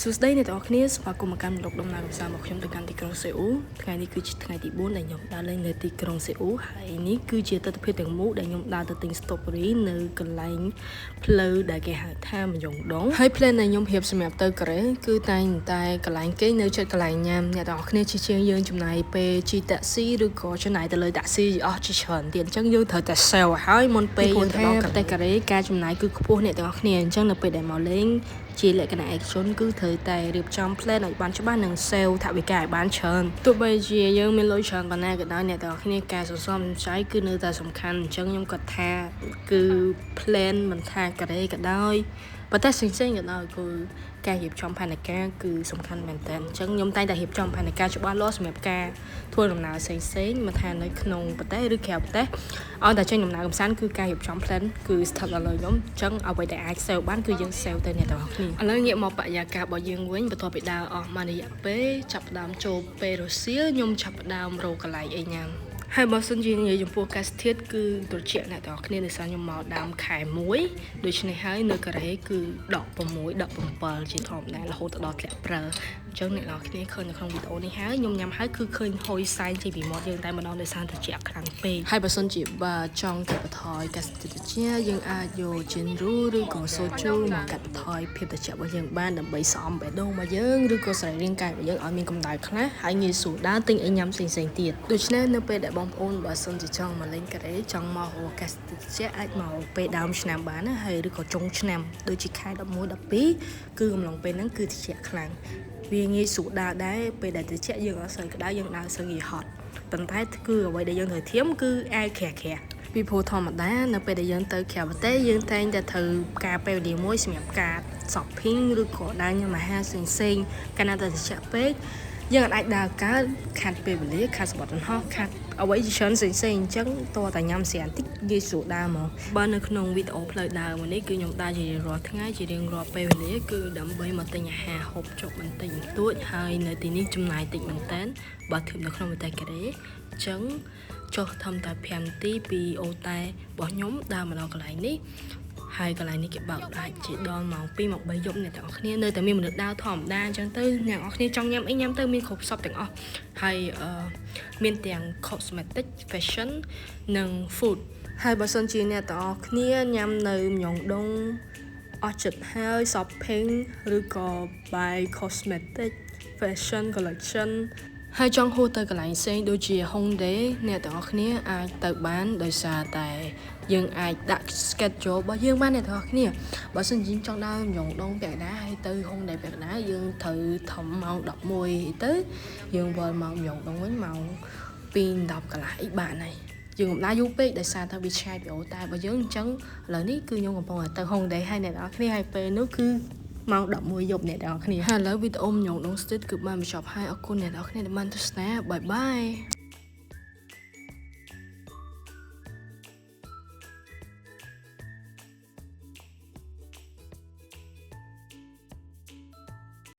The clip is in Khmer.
សួស្តីអ្នកទាំងអស់គ្នាស្វាគមន៍មកកាន់លោកដំណើរកម្សាន្តរបស់ខ្ញុំទៅកាន់ទីក្រុងសេអ៊ូលថ្ងៃនេះគឺជាថ្ងៃទី4ដែលខ្ញុំដើរលេងនៅទីក្រុងសេអ៊ូលហើយនេះគឺជាទស្សនវិជ្ជាទាំងមូលដែលខ្ញុំដើរទៅទិញ strawberry នៅកន្លែងផ្លូវដែលគេហៅថាមយ៉ុងដងហើយ plan ដែលខ្ញុំរៀបសម្រាប់ទៅកូរ៉េគឺតែងតែកន្លែងគេនៅជិតកន្លែងញ៉ាំអ្នកទាំងអស់គ្នាជាជាងយើងចំណាយពេលជិះ taxi ឬក៏ចំណាយទៅលើ taxi អស់ជាច្រើនទៀតអញ្ចឹងយើងត្រូវតែ save ហើយមុនពេលយើងទៅដល់ប្រទេសកូរ៉េការចំណាយគឺខ្ពស់អ្នកទាំងអស់គ្នាអញ្ចឹងនៅពេលដែលមកលេងជាលក្ខណៈឯកជនគឺត្រូវតែរៀបចំ plan ឲ្យបានច្បាស់និង save ថវិកាឲ្យបានច្រើនទោះបីជាយើងមានលុយច្រើនប៉ុណ្ណាក៏ដោយអ្នកទាំងអស់គ្នាការសន្សំសំចៃគឺនៅតែសំខាន់អញ្ចឹងខ្ញុំគាត់ថាគឺ plan មិនថាកូរ៉េក៏ដោយប៉ុន្តែផ្សេងៗក៏ដោយគឺការរៀបចំផែនការគឺសំខាន់មែនតើអញ្ចឹងខ្ញុំតែងតែរៀបចំផែនការច្បាស់លាស់សម្រាប់ការធ្វើដំណើរផ្សេងៗមិនថានៅក្នុងប្រទេសឬក្រៅប្រទេសឲ្យតែចេញដំណើរកម្សាន្តគឺការរៀបចំ plan គឺស្ថិតដល់លើខ្ញុំអញ្ចឹងអ្វីដែលអាច save បានគឺយើង save ទៅអ្នកទាំងអស់គ្នាឥឡូវងាកមកបរិយាកាសរបស់យើងវិញបន្ទាប់ពីដើរអស់មួយរយៈពេលចាប់ផ្ដើមចូលពេលរសៀលខ្ញុំចាប់ផ្ដើមរកកន្លែងអីញ៉ាំហើយបើសិនជានិយាយចំពោះអាកាសធាតុគឺត្រជាក់អ្នកទាំងអស់គ្នាដោយសារខ្ញុំមកដើមខែ1ដូច្នេះហើយនៅកូរ៉េគឺ16 17ជាធម្មតារហូតដល់ធ្លាក់ព្រិលអញ្ចឹងអ្នកទាំងអស់គ្នាឃើញនៅក្នុងវីដេអូនេះហើយខ្ញុំញ៉ាំហើយគឺឃើញហុយសែងចេញពីមាត់យើងតែម្ដងដោយសារត្រជាក់ខ្លាំងពេកហើយបើសិនជាបើចង់កាត់បន្ថយអាកាសធាតុត្រជាក់យើងអាចយកជីនរូឬក៏សូជូមកកាត់បន្ថយភាពត្រជាក់របស់យើងបានដើម្បីស្អំបេះដូងរបស់យើងឬក៏សរីរាង្គកាយរបស់យើងឲ្យមានកម្ដៅខ្លះហើយងាយស្រួលដើរទិញអីញ៉ាំផ្សេងៗទៀតដូច្នេះនៅពេលដែលបងប្អូនបើសិនជាចង់មកលេងកូរ៉េចង់មកអាកាសធាតុត្រជាក់អាចមកពេលដើមឆ្នាំបានណាហើយឬក៏ចុងឆ្នាំដូចជាខែ11 12គឺកំឡុងពេលហ្នឹងគឺត្រជាក់ខ្លាំងវាងាយស្រួលដើរដែរពេលដែលត្រជាក់យើងអត់សូវក្តៅយើងដើរសូវងាយហត់ប៉ុន្តែគឺអ្វីដែលយើងត្រូវធៀមគឺអាវក្រាស់ពីព្រោះធម្មតានៅពេលដែលយើងទៅក្រៅប្រទេសយើងតែងតែត្រូវការពេលវេលាមួយសម្រាប់ការ shopping ឬក៏ដើរញ៉ាំអាហារផ្សេងៗកាលណាតែត្រជាក់ពេកយើងអាចដើរកើតខាត់ពេលវេលាខាត់សម្បត្តិហោះខាត់អ្វីជាច្រើនផ្សេងៗអញ្ចឹងតើតែញ៉ាំស្រាបន្តិចងាយស្រួលដើរមកបើនៅក្នុងវីដេអូផ្លូវដើរមួយនេះគឺខ្ញុំដើរជារៀងរាល់ថ្ងៃជារៀងរាល់ពេលវេលាគឺដើម្បីមកទិញអាហារហូបចុកបន្តិចបន្តួចហើយនៅទីនេះចំណាយតិចមែនតើបើធៀបនៅក្នុងប្រទេសកូរ៉េអញ្ចឹងចុះធំតែ5នាទីពីអូតែរបស់ខ្ញុំដើរមកដល់កន្លែងនេះហើយកន្លែងនេះគេបើកអាចជាដល់ម៉ោង2ម៉ោង3យប់អ្នកទាំងអស់គ្នានៅតែមានមនុស្សដើរធម្មតាអញ្ចឹងទៅអ្នកទាំងអស់គ្នាចង់ញ៉ាំអីញ៉ាំទៅមានគ្រប់សពទាំងអស់ហើយមានទាំង cosmetic fashion និង food ហើយបើសិនជាអ្នកទាំងអស់គ្នាញ៉ាំនៅមយ៉ុងដងអស់ចិត្តហើយ shopping ឬក៏ buy cosmetic fashion collection ហើយចង់ហួសទៅកន្លែងផ្សេងដូចជា Hongdae អ្នកទាំងអស់គ្នាអាចទៅបានដោយសារតែយើងអាចដាក់ schedule របស់យើងបានអ្នកទាំងអស់គ្នាបើសិនជាចង់ដើរមយ៉ុងដងពាក់កណ្ដាលហើយទៅ Hongdae ពាក់កណ្ដាលយើងត្រូវធំម៉ោង11ទៅយើងវិលមកមយ៉ុងដងវិញម៉ោង2:10កន្លះអីបានហើយយើងកំដៅយូរពេកដោយសារតែវាឆ្ងាយពីអូតែរបស់យើងអញ្ចឹងឥឡូវនេះគឺខ្ញុំកំពុងទៅ Hongdae ហើយអ្នកទាំងអស់គ្នាហើយពេលនោះគឺម៉ោង11យប់អ្នកទាំងអស់គ្នាហើយឥឡូវវីដេអូមយ៉ុងដង street គឺបានបញ្ចប់ហើយអរគុណអ្នកទាំងអស់គ្នាដែលបានទស្សនាបាយបាយ